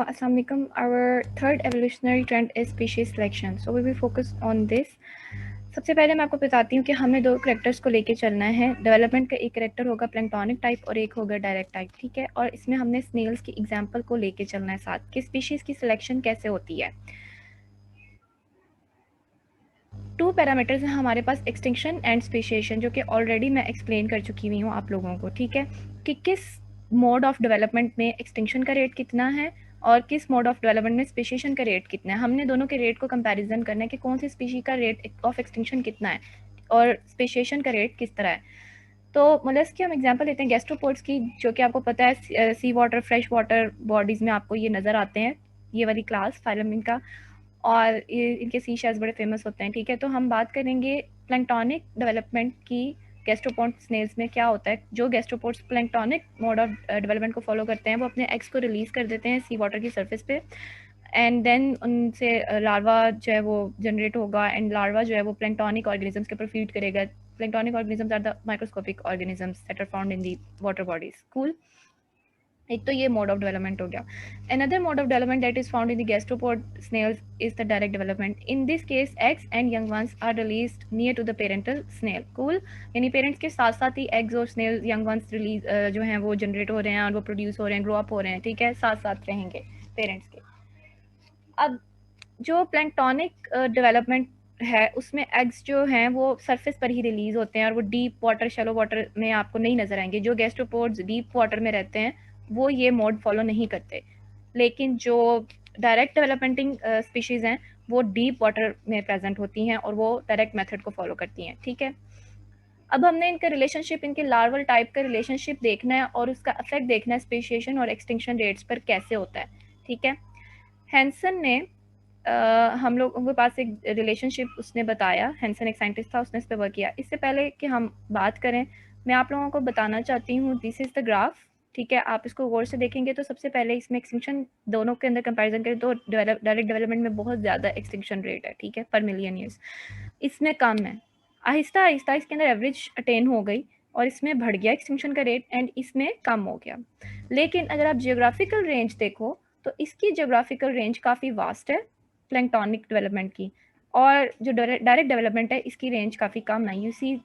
Assalamualaikum. Our third evolutionary trend is species selection. So we will focus on this. सबसे पहले मैं आपको बताती हूँ कि हमें दो करेक्टर्स को लेके चलना है. डेवलपमेंट का एक करेक्टर होगा प्लैंक्टोनिक टाइप और एक होगा डायरेक्ट टाइप, ठीक है. और इसमें हमने स्नेल्स की एग्जांपल को लेके चलना है साथ कि स्पीशीज की सिलेक्शन कैसे होती है. टू पैरामीटर्स हैं हमारे पास, एक्सटिंक्शन एंड स्पेशिएशन, जो कि ऑलरेडी मैं एक्सप्लेन कर चुकी हुई हूँ आप लोगों को, ठीक है, कि किस मोड ऑफ डेवलपमेंट में एक्सटिंक्शन का रेट कितना है और किस मोड ऑफ डेवलपमेंट में स्पेशिएशन का रेट कितना है. हमने दोनों के रेट को कंपैरिजन करना है कि कौन सी स्पीशी का रेट ऑफ एक्सटिंक्शन कितना है और स्पेशिएशन का रेट किस तरह है. तो मोलस्क की हम एग्जांपल लेते हैं गैस्ट्रोपोड्स की, जो कि आपको पता है सी वाटर फ्रेश वाटर बॉडीज़ में आपको ये नज़र आते हैं, ये वाली क्लास फाइलम इनका, और इनके सी शेल्स बड़े फेमस होते हैं, ठीक है. तो हम बात करेंगे प्लैंक्टोनिक डेवलपमेंट की. गैस्ट्रोपोड स्नेल्स में क्या होता है, जो gastropods planktonic mode of development को फॉलो करते हैं वो अपने एग्स को रिलीज कर देते हैं सी वाटर की सरफेस पे, एंड देन उनसे लार्वा जो है वो जनरेट होगा, एंड लार्वा जो है वो प्लैंक्टोनिक ऑर्गेनिजम्स के ऊपर फीड करेगा. Planktonic organisms are the microscopic organisms that are found in the water bodies. Cool. एक तो ये मोड ऑफ डेवलपमेंट हो गया. Another mode of development that is found in the gastropod snails is the direct development. In this case eggs and young ones are released near to the parental snail. Cool. यानी parents के साथ साथ ही eggs और snail young ones release जो हैं वो generate हो रहे हैं और वो प्रोड्यूस हो रहे हैं, ग्रो अप हो रहे हैं, ठीक है, साथ साथ रहेंगे पेरेंट्स के. अब जो प्लैंक्टोनिक डेवलपमेंट है उसमें एग्स जो हैं वो सरफेस पर ही रिलीज होते हैं और वो डीप वाटर शैलो वाटर में आपको नहीं नजर आएंगे. जो गैस्ट्रोपोड्स डीप वाटर में रहते हैं वो ये मोड फॉलो नहीं करते, लेकिन जो डायरेक्ट डेवलपमेंटिंग स्पीशीज़ हैं वो डीप वाटर में प्रेजेंट होती हैं और वो डायरेक्ट मेथड को फॉलो करती हैं, ठीक है. अब हमने इनका रिलेशनशिप, इनके लार्वल टाइप का रिलेशनशिप देखना है और उसका इफेक्ट देखना है स्पेशिएशन और एक्सटिंक्शन रेट्स पर कैसे होता है, ठीक है. हैंसन ने हम लोगों के पास एक रिलेशनशिप उसने बताया. हैंसन एक साइंटिस्ट था, उसने इस पर वर्क किया. इससे पहले कि हम बात करें मैं आप लोगों को बताना चाहती हूँ, दिस इज़ द ग्राफ, ठीक है. आप इसको गौर से देखेंगे तो सबसे पहले इसमें एक्सटिंक्शन दोनों के अंदर कंपैरिजन करें तो डायरेक्ट डेवलपमेंट में बहुत ज़्यादा एक्सटिंक्शन रेट है, ठीक है, पर मिलियन ईयर्स. इसमें कम है. आहिस्ता आहिस्ता इसके अंदर एवरेज अटेन हो गई और इसमें बढ़ गया एक्सटिंक्शन का रेट एंड इसमें कम हो गया. लेकिन अगर आप जियोग्राफिकल रेंज देखो तो इसकी जियोग्राफिकल रेंज काफ़ी वास्ट है प्लैंक्टोनिक डेवलपमेंट की, और जो डायरेक्ट डेवलपमेंट है इसकी रेंज काफ़ी कम है. You see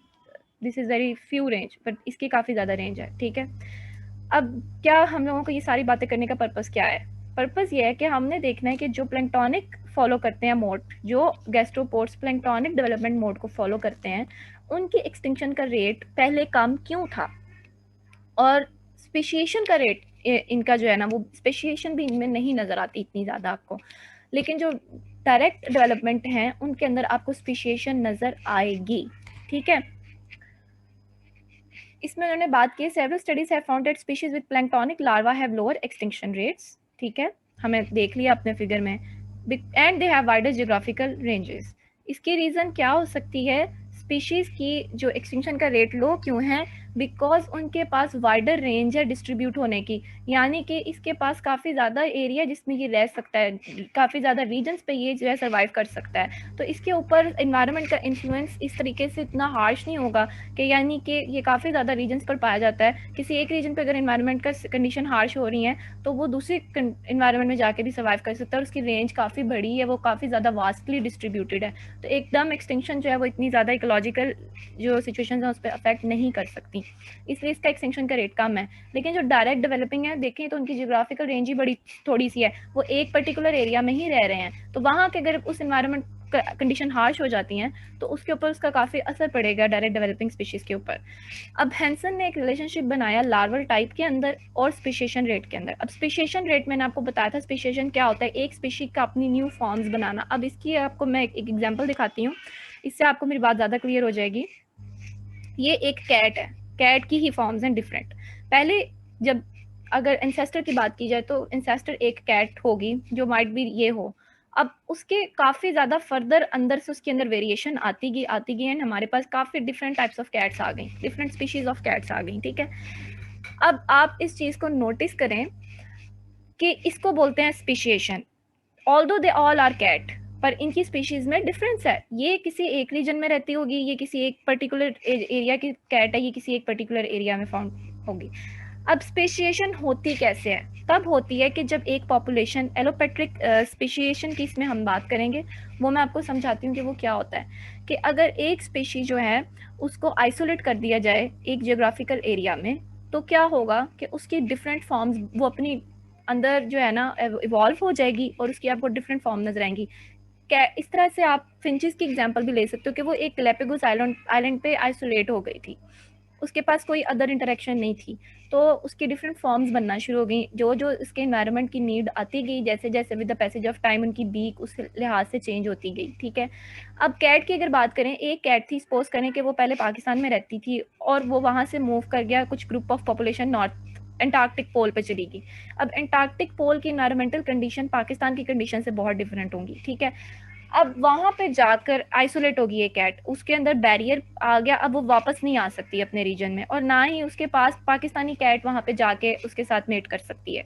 this is very few range, but इसकी काफ़ी ज़्यादा रेंज है, ठीक है. अब क्या हम लोगों को ये सारी बातें करने का पर्पस क्या है? पर्पस ये है कि हमने देखना है कि जो प्लैंक्टोनिक फॉलो करते हैं मोड, जो गैस्ट्रोपोड्स प्लैंक्टोनिक डेवलपमेंट मोड को फॉलो करते हैं, उनकी एक्सटिंक्शन का रेट पहले कम क्यों था, और स्पेशिएशन का रेट इनका जो है ना वो स्पेशिएशन भी इनमें नहीं नज़र आती इतनी ज़्यादा आपको, लेकिन जो डायरेक्ट डेवलपमेंट हैं उनके अंदर आपको स्पेशिएशन नज़र आएगी, ठीक है. इसमें उन्होंने बात की several studies have found that species with planktonic larva have lower extinction rates, ठीक है, हमें देख लिया अपने फिगर में, and they have wider geographical ranges. इसकी रीज़न क्या हो सकती है स्पीशीज़ की जो एक्सटिंक्शन का रेट लो क्यों है? बिकॉज उनके पास वाइडर रेंज है डिस्ट्रीब्यूट होने की, यानी कि इसके पास काफ़ी ज़्यादा एरिया जिसमें ये रह सकता है, काफ़ी ज़्यादा रीजन्स पे ये जो है सर्वाइव कर सकता है. तो इसके ऊपर इन्वायरमेंट का इन्फ्लुएंस इस तरीके से इतना हार्श नहीं होगा कि, यानी कि ये काफ़ी ज़्यादा रीजन्स पर पाया जाता है. किसी एक रीजन पर अगर इन्वायरमेंट का कंडीशन हार्श हो रही है तो वो दूसरे इन्वायरमेंट में जाके भी सर्वाइव कर सकता है और उसकी रेंज काफ़ी बड़ी है, वो काफ़ी ज़्यादा वास्टली डिस्ट्रीब्यूटेड है. तो एकदम एक्सटिंक्शन जो है वो इतनी ज़्यादा इकोलॉजिकल जो सिचुएशंस हैं उस पर अफेक्ट नहीं कर सकती, इसलिए इसका एक्सटिंक्शन का रेट कम है. लेकिन जो डायरेक्ट डेवलपिंग है देखें तो उनकी जियोग्राफिकल रेंज ही बड़ी थोड़ी सी है, वो एक पर्टिकुलर एरिया में ही रह रहे हैं, तो वहाँ के अगर उस इन्वायरमेंट कंडीशन हार्श हो जाती हैं तो उसके ऊपर उसका काफ़ी असर पड़ेगा डायरेक्ट डेवलपिंग स्पीशीज़ के ऊपर. अब हैंसन ने एक रिलेशनशिप बनाया लार्वल टाइप के अंदर और स्पेशिएशन रेट के अंदर. अब स्पेशिएशन रेट मैंने आपको बताया था, स्पेशिएशन क्या होता है, एक स्पीशीज का अपनी न्यू फॉर्म्स बनाना. अब इसकी आपको मैं एक एग्जांपल दिखाती हूँ, इससे आपको मेरी बात ज़्यादा क्लियर हो जाएगी. ये एक कैट है, कैट की ही फॉर्म्स हैं डिफरेंट. पहले जब अगर एंसेस्टर की बात की जाए तो एंसेस्टर एक कैट होगी जो माइट भी ये हो. अब उसके काफ़ी ज़्यादा फर्दर अंदर से उसके अंदर वेरिएशन आती गई एंड हमारे पास काफ़ी डिफरेंट टाइप्स ऑफ कैट्स आ गई, डिफरेंट स्पीशीज ऑफ कैट्स आ गई, ठीक है. अब आप इस चीज़ को नोटिस करें कि इसको बोलते हैं speciation. Although they all are cat, पर इनकी स्पीशीज में डिफरेंस है. ये किसी एक रीजन में रहती होगी, ये किसी एक पर्टिकुलर एरिया की कैट है, ये किसी एक पर्टिकुलर एरिया में फाउंड होगी. अब स्पेशिएशन होती कैसे है? तब होती है कि जब एक पॉपुलेशन एलोपेट्रिक स्पेशिएशन की इसमें हम बात करेंगे, वो मैं आपको समझाती हूँ कि वो क्या होता है। कि अगर एक स्पेशी जो है उसको आइसोलेट कर दिया जाए एक जियोग्राफिकल एरिया में, तो क्या होगा कि उसकी डिफरेंट फॉर्म्स वो अपनी अंदर जो है ना इवॉल्व हो जाएगी और उसकी आपको डिफरेंट फॉर्म नजर आएंगी। क्या इस तरह से आप फिंचेस की एग्जांपल भी ले सकते हो कि वो एक गैलापागोस आइलैंड पे आइसोलेट हो गई थी, उसके पास कोई अदर इंटरेक्शन नहीं थी, तो उसकी डिफरेंट फॉर्म्स बनना शुरू हो गई, जो जो इसके इन्वायरमेंट की नीड आती गई, जैसे जैसे with the passage of time उनकी बीक उस लिहाज से चेंज होती गई। ठीक है, अब कैट की अगर बात करें, एक कैट थी, सपोज करें कि वो पहले पाकिस्तान में रहती थी और वो वहाँ से मूव कर गया, कुछ group of population north Antarctic pole पे चली गई। अब एंटार्क्टिक पोल की इन्वायरमेंटल कंडीशन पाकिस्तान की कंडीशन से बहुत डिफरेंट होंगी। ठीक है, अब वहां पे जाकर आइसोलेट होगी ये कैट, उसके अंदर बैरियर आ गया, अब वो वापस नहीं आ सकती अपने रीजन में, और ना ही उसके पास पाकिस्तानी कैट वहां पे जाके उसके साथ मेट कर सकती है।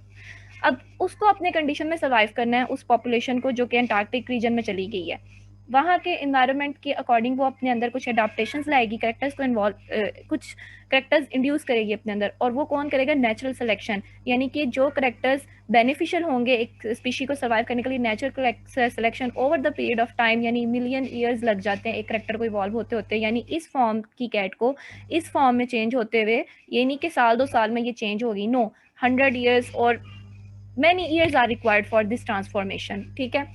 अब उसको अपने कंडीशन में सर्वाइव करना है, उस पॉपुलेशन को जो कि अंटार्कटिक रीजन में चली गई है, वहाँ के इन्वायरमेंट के अकॉर्डिंग वो अपने अंदर कुछ अडाप्टेशंस लाएगी, करेक्टर्स को इन्वॉल्व कुछ करेक्टर्स इंड्यूस करेगी अपने अंदर, और वो कौन करेगा? नेचुरल सिलेक्शन, यानी कि जो करेक्टर्स बेनिफिशियल होंगे एक स्पीशी को सर्वाइव करने के लिए, natural selection over the period of time, यानी मिलियन ईयर्स लग जाते हैं एक करेक्टर को इवॉल्व होते होते, यानी इस फॉर्म की कैट को इस फॉर्म में चेंज होते हुए, ये नहीं कि साल 2 साल में ये चेंज होगी, नो, 100 years और many years are required for this transformation। ठीक है,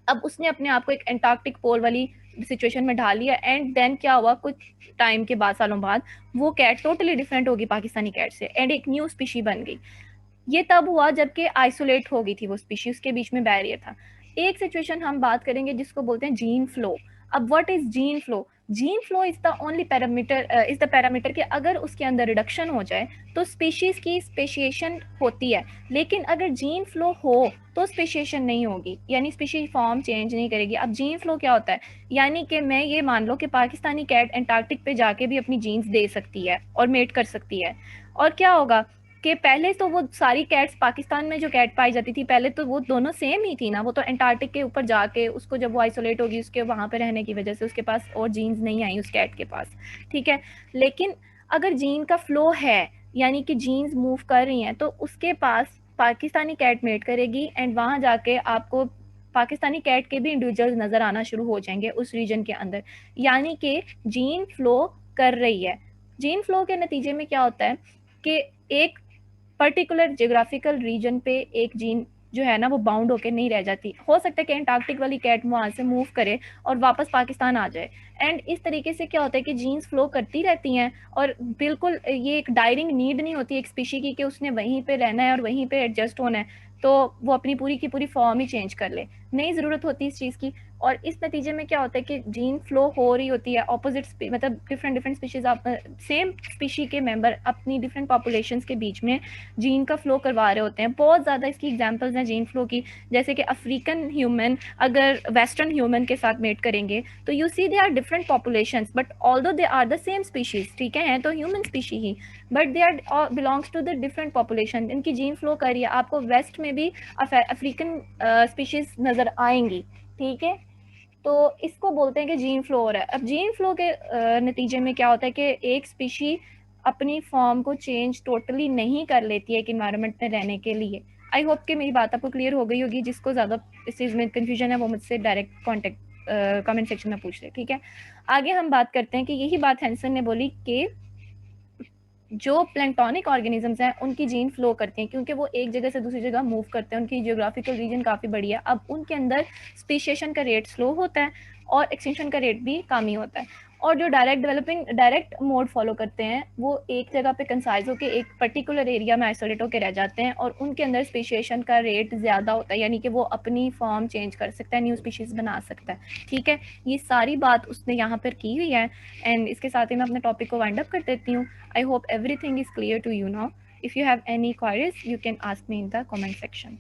अब उसने अपने आप को एक एंटार्क्टिक पोल वाली सिचुएशन में ढाल लिया, एंड देन क्या हुआ, कुछ टाइम के बाद, सालों बाद, वो कैट टोटली डिफरेंट होगी पाकिस्तानी कैट से, एंड एक न्यू स्पीशी बन गई। ये तब हुआ जबकि आइसोलेट हो गई थी वो स्पीशी, उसके बीच में बैरियर था। एक सिचुएशन हम बात करेंगे जिसको बोलते हैं जीन फ्लो। अब what is gene flow? Gene flow is the only parameter, is the parameter कि अगर उसके अंदर रिडक्शन हो जाए तो स्पीशीज की स्पेशिएशन होती है, लेकिन अगर जीन फ्लो हो तो स्पेशिएशन नहीं होगी, यानी स्पीशीज फॉर्म चेंज नहीं करेगी। अब जीन फ्लो क्या होता है? यानी कि मैं ये मान लो कि पाकिस्तानी कैट एंटार्क्टिक पे जाके भी अपनी जीन्स दे सकती है और मेट कर सकती है, और क्या होगा कि पहले तो वो सारी कैट्स पाकिस्तान में जो कैट पाई जाती थी पहले तो वो दोनों सेम ही थी ना, वो तो एंटार्क्टिक के ऊपर जाके उसको जब वो आइसोलेट होगी उसके वहाँ पे रहने की वजह से उसके पास और जीन्स नहीं आई उस कैट के पास। ठीक है, लेकिन अगर जीन का फ्लो है, यानी कि जीन्स मूव कर रही हैं, तो उसके पास पाकिस्तानी कैट मेट करेगी, एंड वहाँ जाके आपको पाकिस्तानी कैट के भी इंडिविजुअल्स नज़र आना शुरू हो जाएंगे उस रीजन के अंदर, यानी कि जीन फ्लो कर रही है। जीन फ्लो के नतीजे में क्या होता है कि एक पर्टिकुलर जियोग्राफिकल रीजन पे एक जीन जो है ना वो बाउंड होकर नहीं रह जाती, हो सकता है कि एंटार्क्टिक वाली कैट वहाँ से मूव करे और वापस पाकिस्तान आ जाए, एंड इस तरीके से क्या होता है कि जीन्स फ्लो करती रहती हैं, और बिल्कुल ये एक डायरिंग नीड नहीं होती एक स्पीशी की कि उसने वहीं पे रहना है और वहीं पे एडजस्ट होना है, तो वो अपनी पूरी की पूरी फॉर्म ही चेंज कर ले, नहीं ज़रूरत होती इस चीज़ की। और इस नतीजे में क्या होता है कि जीन फ्लो हो रही होती है ऑपोजिट, मतलब different different species, same species के मेंबर अपनी डिफरेंट पॉपुलेशंस के बीच में जीन का फ्लो करवा रहे होते हैं। बहुत ज़्यादा इसकी एग्जांपल्स हैं जीन फ्लो की, जैसे कि अफ्रीकन ह्यूमन अगर वेस्टर्न ह्यूमन के साथ मेट करेंगे तो you see they are different populations, but although they are the same species, ठीक है, हैं तो ह्यूमन स्पीशी ही, but they are belongs to the different population, इनकी जीन फ्लो करिए, आपको वेस्ट में भी अफ्रीकन स्पीशीज नज़र आएंगी। ठीक है, तो इसको बोलते हैं कि जीन फ्लो हो रहा है। अब जीन फ्लो के नतीजे में क्या होता है कि एक स्पीशी अपनी फॉर्म को चेंज टोटली नहीं कर लेती है एक इन्वायरमेंट में रहने के लिए। आई होप कि मेरी बात आपको क्लियर हो गई होगी, जिसको ज़्यादा इस चीज़ में कन्फ्यूजन है वो मुझसे डायरेक्ट कॉन्टेक्ट कमेंट सेक्शन में पूछ ले। ठीक है, आगे हम बात करते हैं कि यही बात हैंसन ने बोली कि जो प्लैंक्टोनिक ऑर्गेनिजम्स हैं उनकी जीन फ्लो करती हैं, क्योंकि वो एक जगह से दूसरी जगह मूव करते हैं, उनकी जियोग्राफिकल रीजन काफ़ी बड़ी है, अब उनके अंदर स्पीशिएशन का रेट स्लो होता है और एक्सटिंक्शन का रेट भी कम ही होता है। और जो डायरेक्ट मोड फॉलो करते हैं वो एक जगह पे कंसाइज होकर एक पर्टिकुलर एरिया में आइसोलेट होकर रह जाते हैं, और उनके अंदर स्पीशिएशन का रेट ज़्यादा होता है, यानी कि वो अपनी फॉर्म चेंज कर सकता है, न्यू स्पीशीज़ बना सकता है। ठीक है, ये सारी बात उसने यहाँ पर की हुई है, एंड इसके साथ ही मैं अपने टॉपिक को वाइंड अप कर देती हूँ। I hope everything is clear to you now. If you have any queries, you can ask me in the comment section.